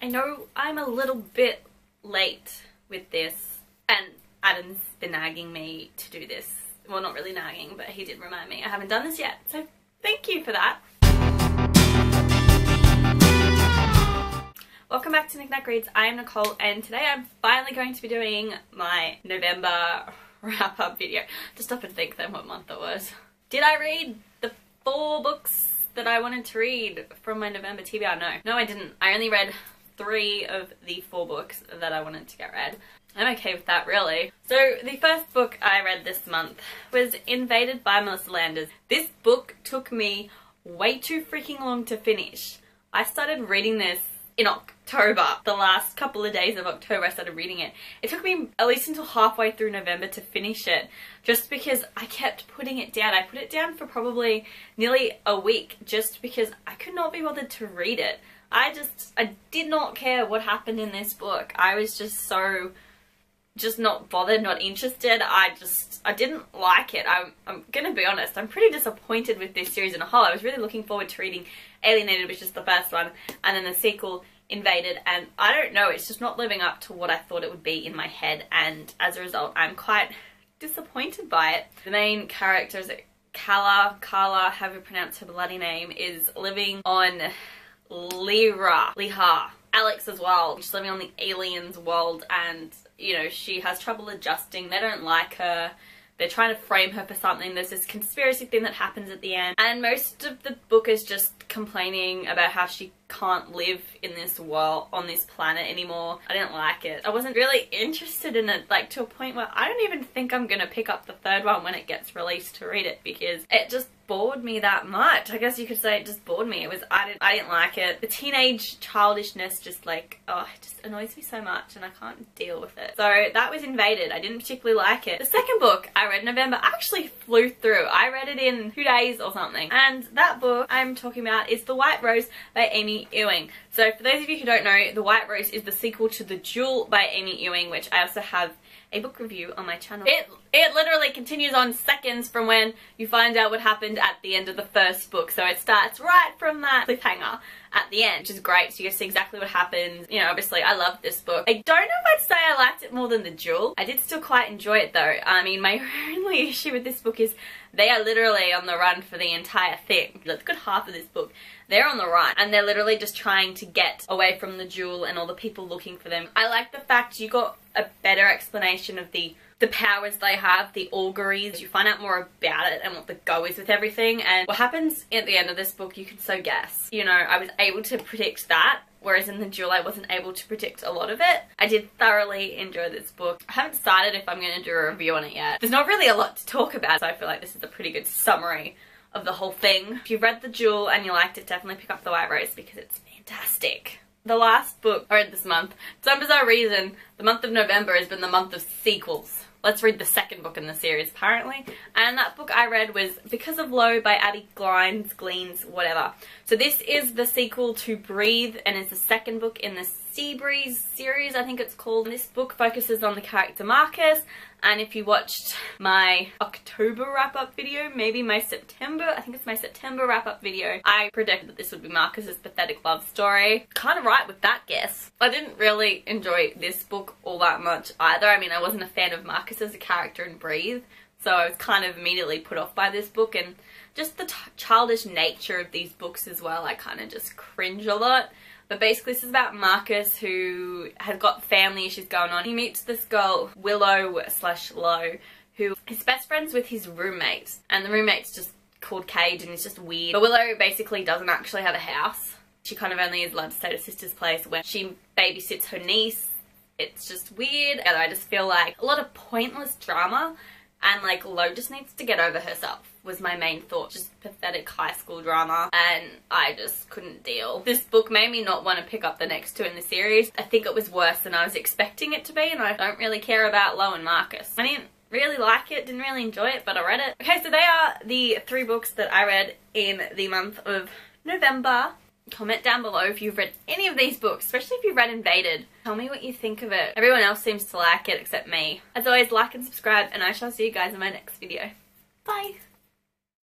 I know I'm a little bit late with this, and Adam's been nagging me to do this. Well, not really nagging, but he did remind me I haven't done this yet, so thank you for that. Welcome back to Knick Knack Reads. I am Nicole, and today I'm finally going to be doing my November wrap-up video. To stop and think then what month it was. Did I read the 4 books that I wanted to read from my November TBR? No, I didn't. I only read 3 of the 4 books that I wanted to get read. I'm okay with that, really. So the first book I read this month was Invaded by Melissa Landers. This book took me way too freaking long to finish. I started reading this in October. The last couple of days of October I started reading it. It took me at least until halfway through November to finish it, just because I kept putting it down. I put it down for probably nearly a week just because I could not be bothered to read it. I did not care what happened in this book. I was just not bothered, not interested. I didn't like it. I'm gonna be honest, I'm pretty disappointed with this series in a whole. I was really looking forward to reading Alienated, which is the first one, and then the sequel, Invaded, and I don't know, it's just not living up to what I thought it would be in my head, and as a result I'm quite disappointed by it. The main character is Carla, however you pronounce her bloody name, is living on Liha. Alex as well. She's living on the aliens world, and you know, she has trouble adjusting. They don't like her. They're trying to frame her for something. There's this conspiracy thing that happens at the end, and most of the book is just complaining about how she can't live in this world, on this planet anymore. I didn't like it. I wasn't really interested in it, like to a point where I don't even think I'm gonna pick up the 3rd one when it gets released to read it, because it just bored me that much. I guess you could say it just bored me. I didn't like it. The teenage childishness just like, oh, it just annoys me so much and I can't deal with it. So that was Invaded. I didn't particularly like it. The second book I read in November, I actually flew through. I read it in 2 days or something. And that book I'm talking about is The White Rose by Amy Ewing. So for those of you who don't know, The White Rose is the sequel to The Jewel by Amy Ewing, which I also have a book review on my channel. It literally continues on seconds from when you find out what happened at the end of the first book. So it starts right from that cliffhanger at the end, which is great. So you get to see exactly what happens. You know, obviously I love this book. I don't know if I'd say I liked it more than The Jewel. I did still quite enjoy it though. I mean, my only issue with this book is they are literally on the run for the entire thing. The good half of this book, they're on the run and they're literally just trying to get away from the Jewel and all the people looking for them. I like the fact you got a better explanation of the powers they have, the auguries. You find out more about it and what the go is with everything, and what happens at the end of this book you can so guess. You know, I was able to predict that, whereas in The Jewel I wasn't able to predict a lot of it. I did thoroughly enjoy this book. I haven't decided if I'm going to do a review on it yet. There's not really a lot to talk about, so I feel like this is a pretty good summary of the whole thing. If you've read The Jewel and you liked it, definitely pick up The White Rose because it's fantastic. The last book I read this month, for some bizarre reason, the month of November has been the month of sequels. Let's read the second book in the series, apparently. And that book I read was Because of Low by Addie Gleans, whatever. So this is the sequel to Breathe, and it's the second book in the Seabreeze series, I think it's called. This book focuses on the character Marcus, and if you watched my October wrap-up video, maybe my September, I think it's my September wrap-up video, I predicted that this would be Marcus's pathetic love story. Kind of right with that guess. I didn't really enjoy this book all that much either. I mean, I wasn't a fan of Marcus as a character in Breathe, so I was kind of immediately put off by this book, and just the childish nature of these books as well, I kind of just cringe a lot. But basically this is about Marcus, who has got family issues going on. He meets this girl, Willow/Low, who is best friends with his roommate. And the roommate's just called Cage and he's just weird. But Willow basically doesn't actually have a house. She kind of only is allowed to stay at her sister's place when she babysits her niece. It's just weird. And I just feel like a lot of pointless drama, and like Low just needs to get over herself was my main thought. Just pathetic high school drama, and I just couldn't deal. This book made me not want to pick up the next 2 in the series. I think it was worse than I was expecting it to be, and I don't really care about Low and Marcus. I didn't really like it, didn't really enjoy it, but I read it. Okay, so they are the 3 books that I read in the month of November. Comment down below if you've read any of these books, especially if you've read Invaded. Tell me what you think of it. Everyone else seems to like it except me. As always, like and subscribe, and I shall see you guys in my next video. Bye!